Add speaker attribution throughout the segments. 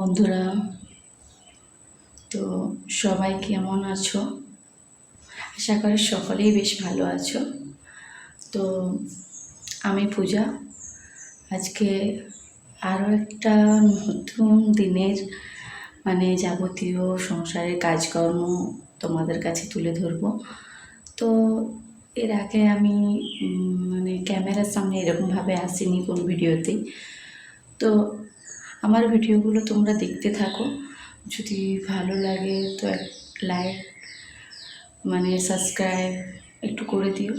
Speaker 1: বন্ধুরা, তো সবাই কেমন আছো? আশা করি সকলেই বেশ ভালো আছো। তো আমি পূজা। আজকে আরও একটা নতুন দিনের যাবতীয় সংসারের কাজকর্ম তোমাদের কাছে তুলে ধরবো। তো এর আগে আমি ক্যামেরার সামনে এরকমভাবে আসিনি কোন ভিডিওতেই। তো আমার ভিডিওগুলো তোমরা দেখতে থাকো, যদি ভালো লাগে তো লাইক সাবস্ক্রাইব একটু করে দিও,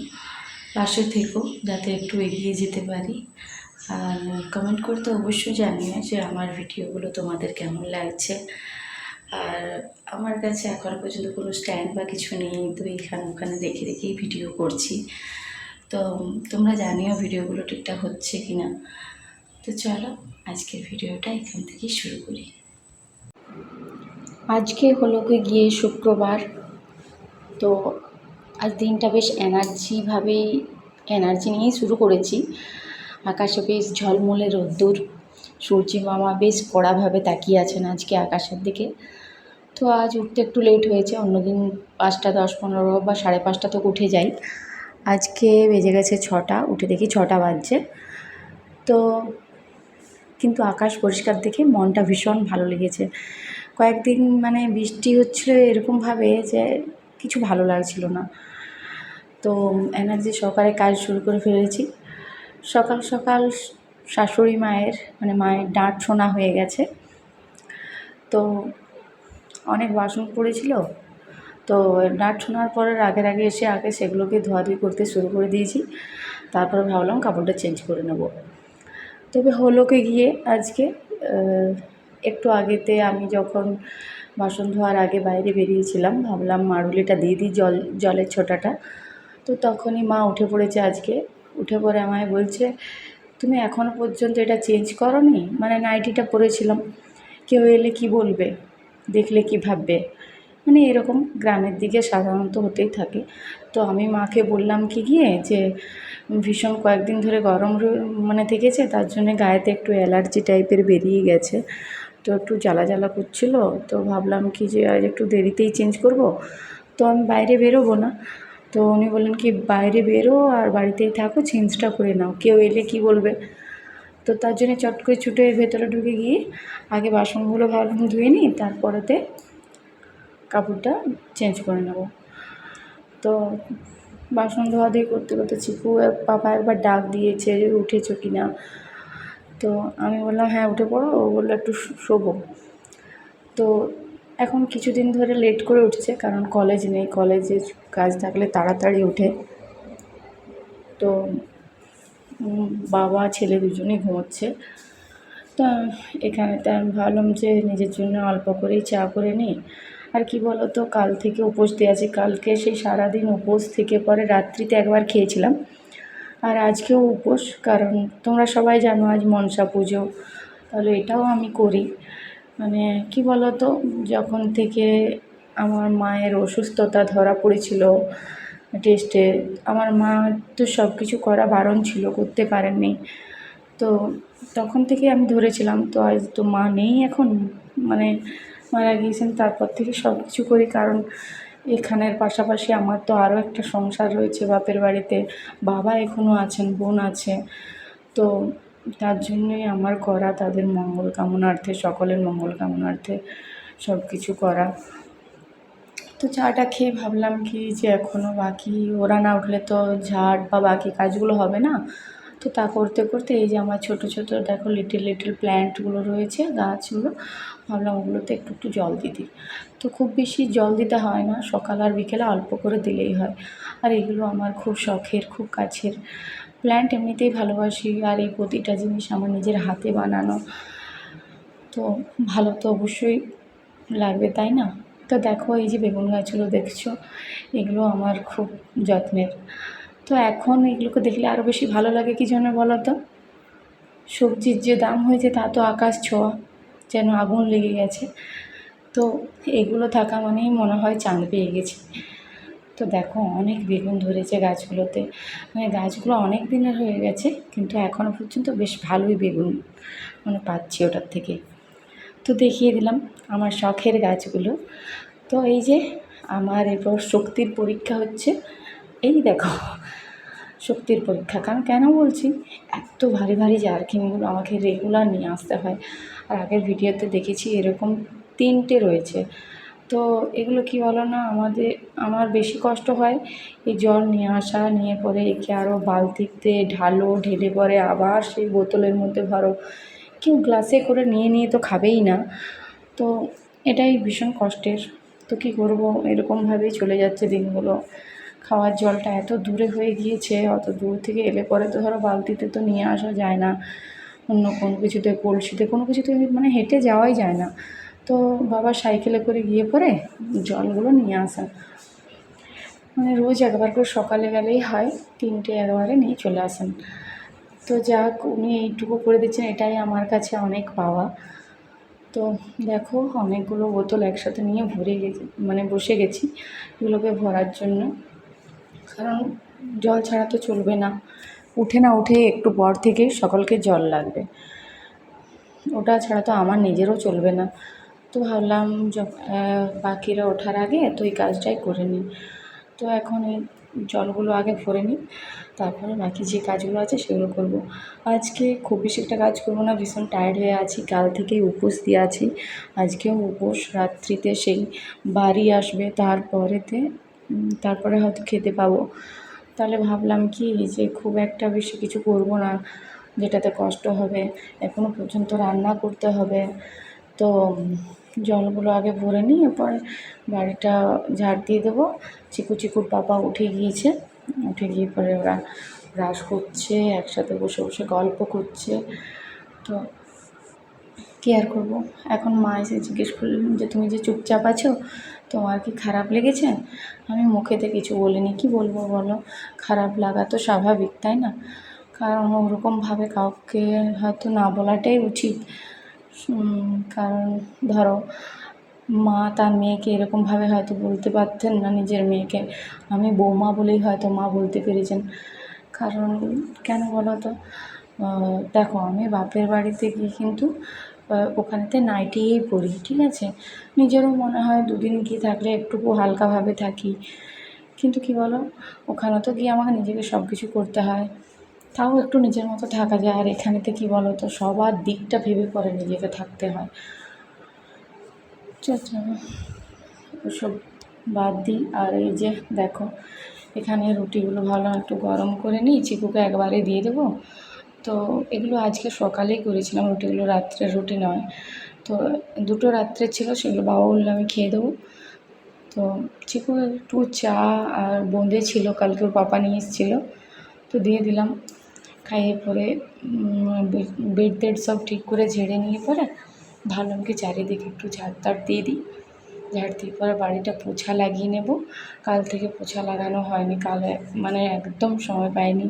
Speaker 1: পাশে থেকো যাতে একটু এগিয়ে যেতে পারি। আর কমেন্ট করতে অবশ্যই জানিও যে আমার ভিডিওগুলো তোমাদের কেমন লাগছে। আর আমার কাছে এখনও পর্যন্ত কোনো স্ট্যান্ড বা কিছু নেই, তো এখানে ওখানে রেখে রেখেই ভিডিও করছি। তো তোমরা জানিও ভিডিওগুলো ঠিকঠাক হচ্ছে কি না। তো চলো আজকের ভিডিওটা এখান থেকেই শুরু করি। আজকে হলো গিয়ে শুক্রবার। তো আজ দিনটা বেশ এনার্জি নিয়েই শুরু করেছি। আকাশে বেশ ঝলমলে রোদ্দুর, সূর্যি মামা বেশ কড়াভাবে তাকিয়ে আছেন আজকে আকাশের দিকে। তো আজ উঠতে একটু লেট হয়েছে, অন্যদিন 5টা 10-15 বা 5:30 তো উঠে যাই। আজকে বেজে গেছে 6টা, উঠে দেখি 6টা বাজছে। তো কিন্তু আকাশ পরিষ্কার দেখে মনটা ভীষণ ভালো লেগেছে। কয়েকদিন বৃষ্টি হচ্ছিল এরকমভাবে যে কিছু ভালো লাগছিল না। তো এনার্জি সহকারে কাজ শুরু করে ফেলেছি। সকাল সকাল শাশুড়ি মায়ের ডাঁট শোনা হয়ে গেছে। তো অনেক বাসন পড়েছিল, তো ডাঁট শোনার পরের আগে এসে সেগুলোকে ধোয়াধুয়ি করতে শুরু করে দিয়েছি। তারপরে ভাবলাম কাপড়টা চেঞ্জ করে নেব। তবে হলো গিয়ে আজকে একটু আগেতে আমি যখন বাসন ধোয়ার আগে বাইরে বেরিয়েছিলাম, ভাবলাম মাড়ুলিটা দিয়ে দিই জলের ছোটাটা। তো তখনই মা উঠে পড়েছে আজকে। উঠে পড়ে আমায় বলছে, তুমি এখনও পর্যন্ত এটা চেঞ্জ করোনি? নাইটিটা পরেছিলাম, কেউ এলে কি বলবে, দেখলে কি ভাববে, এরকম গ্রামের দিকে সাধারণত হতেই থাকে। তো আমি মাকে বললাম গিয়ে যে ভীষণ কয়েকদিন ধরে গরম থেকেছে, তার জন্যে গায়েতে একটু অ্যালার্জি টাইপের বেরিয়ে গেছে, তো একটু জ্বালা করছিল। তো ভাবলাম যে আজ একটু দেরিতেই চেঞ্জ করব, তো আমি বাইরে বেরোবো না। তো উনি বললেন বাইরে বেরো আর বাড়িতেই থাকো, চেঞ্জটা করে নাও, কেউ এলে কি বলবে। তো তার জন্য চট করে ছুটে ভেতরে ঢুকে গিয়ে আগে বাসনগুলো ভালো ধুয়ে নিই, তারপরেতে কাপড়টা চেঞ্জ করে নেব। তো বাসন ধোয়াধুয়ি করতে করতে চিকু পাপা একবার ডাক দিয়েছে যে উঠেছো কি না। তো আমি বললাম হ্যাঁ উঠে পড়ো। ও বললো একটু শোবো। তো এখন কিছুদিন ধরে লেট করে উঠছে, কারণ কলেজ নেই, কলেজে কাজ থাকলে তাড়াতাড়ি ওঠে। তো বাবা ছেলে দুজনেই ঘুমোচ্ছে। তো এখানে তো আমি ভাবলাম যে নিজের জন্য অল্প করেই চা করে নিই। আর কি বলো তো, কাল থেকে উপোস দিয়ে আছি। কালকে সেই সারাদিন উপোস থেকে পরে রাত্রিতে একবার খেয়েছিলাম, আর আজকেও উপোস, কারণ তোমরা সবাই জানো আজ মনসা পুজো। তাহলে এটাও আমি করি। কি বলো তো, যখন থেকে আমার মায়ের অসুস্থতা ধরা পড়েছিল টেস্টে, আমার মা তো সব কিছু করা বারণ ছিল, করতে পারেননি। তো তখন থেকে আমি ধরেছিলাম। তো আজ তো মা নেই এখন, মারা গিয়েছেন, তারপর থেকে সব কিছু করি। কারণ এখানের পাশাপাশি আমার তো আরও একটা সংসার রয়েছে বাপের বাড়িতে, বাবা এখনও আছেন, বোন আছে। তো তার জন্যই আমার করা, তাদের মঙ্গল কামনার্থে, সকলের মঙ্গল কামনার্থে সব কিছু করা। তো চাটা খেয়ে ভাবলাম যে এখনও বাকি, ওরা না উঠলে তো ঝাড় বা বাকি কাজগুলো হবে না। তো তা করতে করতে এই যে আমার ছোটো দেখো লিটল প্ল্যান্টগুলো রয়েছে, গাছগুলো, ভাবলাম ওগুলোতে একটু জল দিই। তো খুব বেশি জল দিতে হয় না, সকাল আর বিকেলে অল্প করে দিলেই হয়। আর এগুলো আমার খুব শখের, খুব কাছের প্ল্যান্ট, এমনিতেই ভালোবাসি। আর এই প্রতিটা জিনিস আমার নিজের হাতে বানানো, তো ভালো তো অবশ্যই লাগবে, তাই না? তো দেখো এই যে বেগুন গাছগুলো দেখছো, এগুলো আমার খুব যত্নের। তো এখন এগুলোকে দেখলে আরও বেশি ভালো লাগে, কী জন্য বলো তো? সবজির যে দাম হয়েছে তা তো আকাশ ছোঁয়া, যেন আগুন লেগে গেছে। তো এগুলো থাকা মানেই মনে হয় চাঁদ পেয়ে গেছি। তো দেখো অনেক বেগুন ধরেছে গাছগুলোতে, গাছগুলো অনেক দিনের হয়ে গেছে, কিন্তু এখনও পর্যন্ত বেশ ভালোই বেগুন পাচ্ছি ওটার থেকে। তো দেখিয়ে দিলাম আমার শখের গাছগুলো। তো এই যে আমার এরপর শক্তির পরীক্ষা হচ্ছে, এই দেখো শক্তির পরীক্ষা। কারণ কেন বলছি, এত ভারী ভারী জারকিনগুলো আমাকে রেগুলার নিয়ে আসতে হয়। আর আগের ভিডিওতে দেখেছি এরকম 3টে রয়েছে। তো এগুলো কি বলো না, আমার বেশি কষ্ট হয় এই জল নিয়ে আসা, নিয়ে পরে একে আরও বালতিতে ঢালো, ঢেলে পরে আবার সেই বোতলের মধ্যে ভরো। কেউ গ্লাসে করে নিয়ে নিয়ে তো খাবেই না, তো এটাই ভীষণ কষ্টের। তো কী করবো, এরকমভাবেই চলে যাচ্ছে দিনগুলো। খাওয়ার জলটা এত দূরে হয়ে গিয়েছে, অত দূর থেকে এলে পরে তো ধরো বালতিতে তো নিয়ে আসা যায় না, অন্য কোনো কিছুতে কলসিতে কোনো কিছুতে মানে হেঁটে যাওয়াই যায় না। তো বাবা সাইকেলে করে গিয়ে পরে জলগুলো নিয়ে আসেন, মানে রোজ একবার করে সকালে গেলেই হয়, 3টে একবারে নিয়ে চলে আসেন। তো যাক, উনি এইটুকু করে দিচ্ছেন, এটাই আমার কাছে অনেক পাওয়া। তো দেখো অনেকগুলো বোতল একসাথে নিয়ে ভরে গেছি, মানে বসে গেছি এগুলোকে ভরার জন্য। কারণ জল ছাড়া তো চলবে না, উঠে না উঠে একটু পর থেকেই সকলকে জল লাগবে, ওটা ছাড়া তো আমার নিজেরও চলবে না। তো ভাবলাম বাকিরা ওঠার আগে তো এই কাজটাই করে নিই। তো এখন এই জলগুলো আগে ভরে নিই, তারপরে বাকি যে কাজগুলো আছে সেগুলো করব। আজকে খুব বেশি একটা কাজ করব না, ভীষণ টায়ার্ড হয়ে আছি, কাল থেকেই উপোস দিয়ে আছি। আজকেও উপোস, রাত্রিতে সেই বাড়ি আসবে, তারপরে হয়তো খেতে পাবো। তাহলে ভাবলাম কি যে খুব একটা বেশি কিছু করব না, যেটাতে কষ্ট হবে। এখনও পর্যন্ত রান্না করতে হবে, তো জলগুলো আগে ভরে নিই, এরপরে বাড়িটা ঝাড় দিয়ে দেবো। চিকুর পাপা উঠে গিয়েছে, উঠে গিয়ে পরে ওরা ব্রাশ করছে, একসাথে বসে বসে গল্প করছে। তো কী আর করবো। এখন মা এসে জিজ্ঞেস করলেন যে তুমি যে চুপচাপ আছো, তোমার কি খারাপ লেগেছে? আমি মুখেতে কিছু বলিনি, কি বলবো বলো, খারাপ লাগা তো স্বাভাবিক, তাই না? কারণ ওরকমভাবে কাউকে হয়তো না বলাটাই উচিত। কারণ ধরো মা তার মেয়েকে এরকমভাবে হয়তো বলতে পারতেন না, নিজের মেয়েকে। আমি বৌমা বলেই হয়তো মা বলতে পেরেছেন। কারণ কেন বলো তো, দেখো আমি বাপের বাড়িতে গিয়ে কিন্তু ওখানেতে নাইটিই পরি, ঠিক আছে? নিজেরও মনে হয় দুদিন গিয়ে থাকলে একটুকু হালকাভাবে থাকি, কিন্তু কি বলো, ওখানে তো গিয়ে আমাকে নিজেকে সব কিছু করতে হয়, তাও একটু নিজের মতো থাকা যায়। আর এখানেতে কি বলো তো, সবার দিকটা ভেবে পরে নিজেকে থাকতে হয়। ওসব বাদ দিই। আর এই যে দেখো, এখানে রুটিগুলো ভালো একটু গরম করে নিই, চিকুকে একবারে দিয়ে দেবো। তো এগুলো আজকে সকালেই করেছিলাম, রুটিগুলো রাত্রের রুটি নয়। তো 2টো রাত্রে ছিল, সেগুলো বাবা বললো আমি খেয়ে দেবো। তো চিকু একটু চা আর বোঁদে ছিল, কালকে ওর পাপা নিয়ে এসেছিলো, তো দিয়ে দিলাম। খাইয়ে পরে বেড টেড সব ঠিক করে ঝেড়ে নিয়ে পরে ভাবলাম কি চারিদিকে একটু ঝাড় দিয়ে দিই। ঝাড় দিয়ে পরে বাড়িটা পোছা লাগিয়ে নেব। কাল থেকে পোছা লাগানো হয়নি, কাল মানে একদম সময় পাইনি।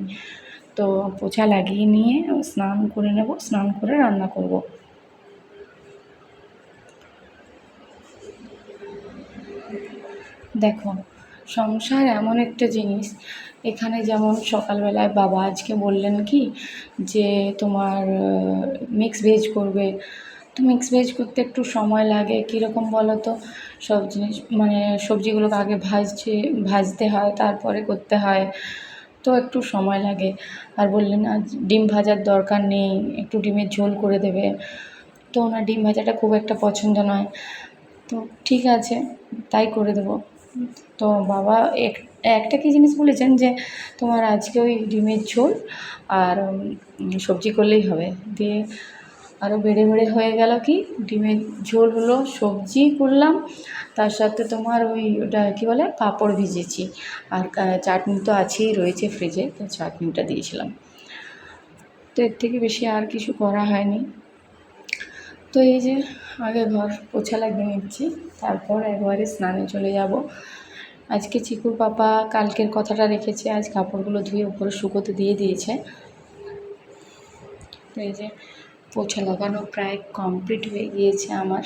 Speaker 1: তো পোছা লাগিয়ে নিয়ে স্নান করে নেব, স্নান করে রান্না করব। দেখো সংসার এমন একটা জিনিস, এখানে যেমন সকালবেলায় বাবা আজকে বললেন কি যে তোমার মিক্স ভেজ করবে। তো মিক্স ভেজ করতে একটু সময় লাগে, কীরকম বলো তো, সব জিনিস মানে সবজিগুলোকে আগে ভাজতে হয়, তারপরে করতে হয়, তো একটু সময় লাগে। আর বললেন আজ ডিম ভাজার দরকার নেই, একটু ডিমের ঝোল করে দেবে। তো ওনার ডিম ভাজাটা খুব একটা পছন্দ নয়, তো ঠিক আছে তাই করে দেবো। তো বাবা একটা কী জিনিস বলেছেন যে তোমার আজকে ওই ডিমের ঝোল আর সবজি করলেই হবে। দিয়ে আরও বেড়ে হয়ে গেল কি, ডিমের ঝোল হলো, সবজি করলাম, তার সাথে তোমার ওটা কী বলে পাঁপড় ভিজেছি, আর চাটনি তো আছেই, রয়েছে ফ্রিজে, তো চাটনিটা দিয়েছিলাম। তো এর থেকে বেশি আর কিছু করা হয়নি। তো এই যে আগে ঘর পোছা লাগিয়ে নিচ্ছি, তারপর একবারে স্নানে চলে যাব। আজকে চিকুর পাপা কালকের কথাটা রেখেছে, আজ কাপড়গুলো ধুয়ে উপরে শুকোতে দিয়ে দিয়েছে। তো এই যে পোছা লাগানো প্রায় কমপ্লিট হয়ে গিয়েছে আমার।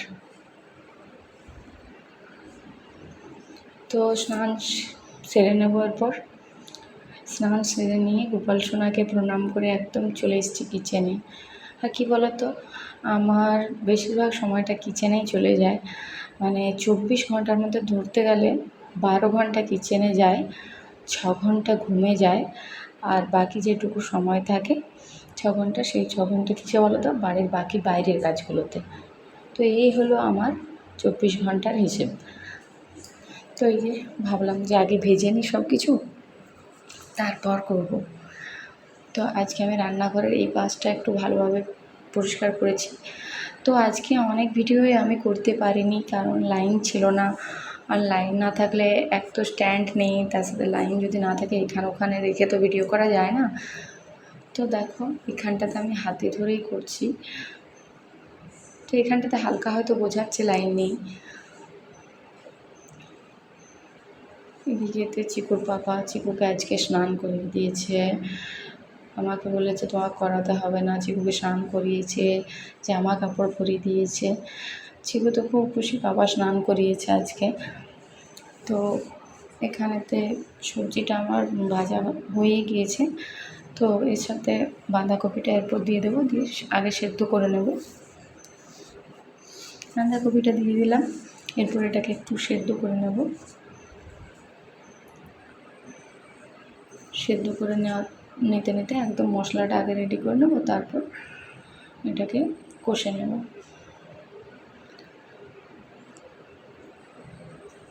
Speaker 1: তো স্নান সেরে নেব, এরপর স্নান সেরে নিয়ে গোপাল সোনাকে প্রণাম করে একদম চলে এসেছি কিচেনে। আর কী বলো তো, আমার বেশিরভাগ সময়টা কিচেনেই চলে যায়, মানে 24 ঘন্টার মধ্যে ধরতে গেলে 12 ঘন্টা কিচেনে যায়, 6 ঘন্টা ঘুমে যায়, আর বাকি যেটুকু সময় থাকে 6 ঘন্টা, সেই 6 ঘন্টা কিসে বলো তো, বাড়ির বাকি বাইরের কাজগুলোতে। তো এই হলো আমার 24 ঘন্টার হিসেব। তো এই যে ভাবলাম যে আগে ভেজে নিই সব কিছু, তারপর করব। তো আজকে আমি রান্নাঘরের এই পাশটা একটু ভালোভাবে পরিষ্কার করেছি। তো আজকে অনেক ভিডিওই আমি করতে পারিনি, কারণ লাইন ছিল না। আর লাইন না থাকলে এক তো স্ট্যান্ড নেই, তার সাথে লাইন যদি না থাকে এখানে ওখানে রেখে তো ভিডিও করা যায় না। তো দেখো এখানটাতে আমি হাতে ধরেই করছি। তো এখানটাতে হালকা হয়তো বোঝাচ্ছে লাইন নেই। এদিকেতে চিকুর পাপা চিকুকে আজকে স্নান করিয়ে দিয়েছে, আমাকে বলেছে তোমাকে করাতে হবে না, চিকুকে স্নান করিয়েছে, জামা কাপড় পরিয়ে দিয়েছে। চিকু তো খুব খুশি, বাবা স্নান করিয়েছে আজকে। তো এখানেতে সবজিটা আমার ভাজা হয়ে গিয়েছে। তো এর সাথে বাঁধাকপিটা এরপর দিয়ে দেবো, দিয়ে আগে সেদ্ধ করে নেব। বাঁধাকপিটা দিয়ে দিলাম, এরপর এটাকে একটু সেদ্ধ করে নেব। সেদ্ধ করে নিতে নিতে একদম মশলাটা আগে রেডি করে নেব, তারপর এটাকে কষে নেব।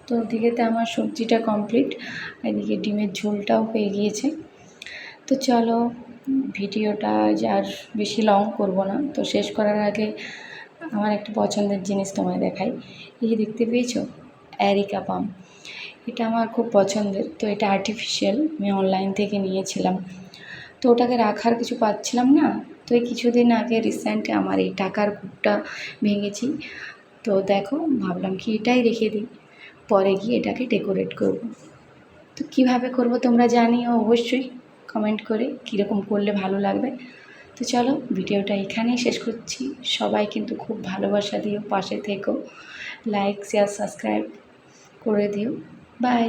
Speaker 1: তো ওদিকেতে আমার সবজিটা কমপ্লিট, এদিকে ডিমের ঝোলটাও হয়ে গিয়েছে। তো চলো ভিডিওটা আর বেশি লং করব না। তো শেষ করার আগে আমার একটা পছন্দের জিনিস তোমায় দেখাই। এই যে দেখতে পেয়েছো, অ্যারিকা পাম, এটা আমার খুব পছন্দের। তো এটা আর্টিফিশিয়াল, আমি অনলাইন থেকে নিয়েছিলাম। তো ওটাকে রাখার কিছু পাচ্ছিলাম না। তো এই কিছুদিন আগে রিসেন্ট আমার এই টাকার কূপটা ভেঙেছি। তো দেখো ভাবলাম কি এটাই রেখে দিই, পরে গিয়ে এটাকে ডেকোরেট করব। তো কীভাবে করব তোমরা জানিও অবশ্যই কমেন্ট করে, কীরকম করলে ভালো লাগবে। তো চলো ভিডিওটা এখানেই শেষ করছি। সবাই কিন্তু খুব ভালোবাসা দিও, পাশে থেকো, লাইক শেয়ার সাবস্ক্রাইব করে দিও। বাই।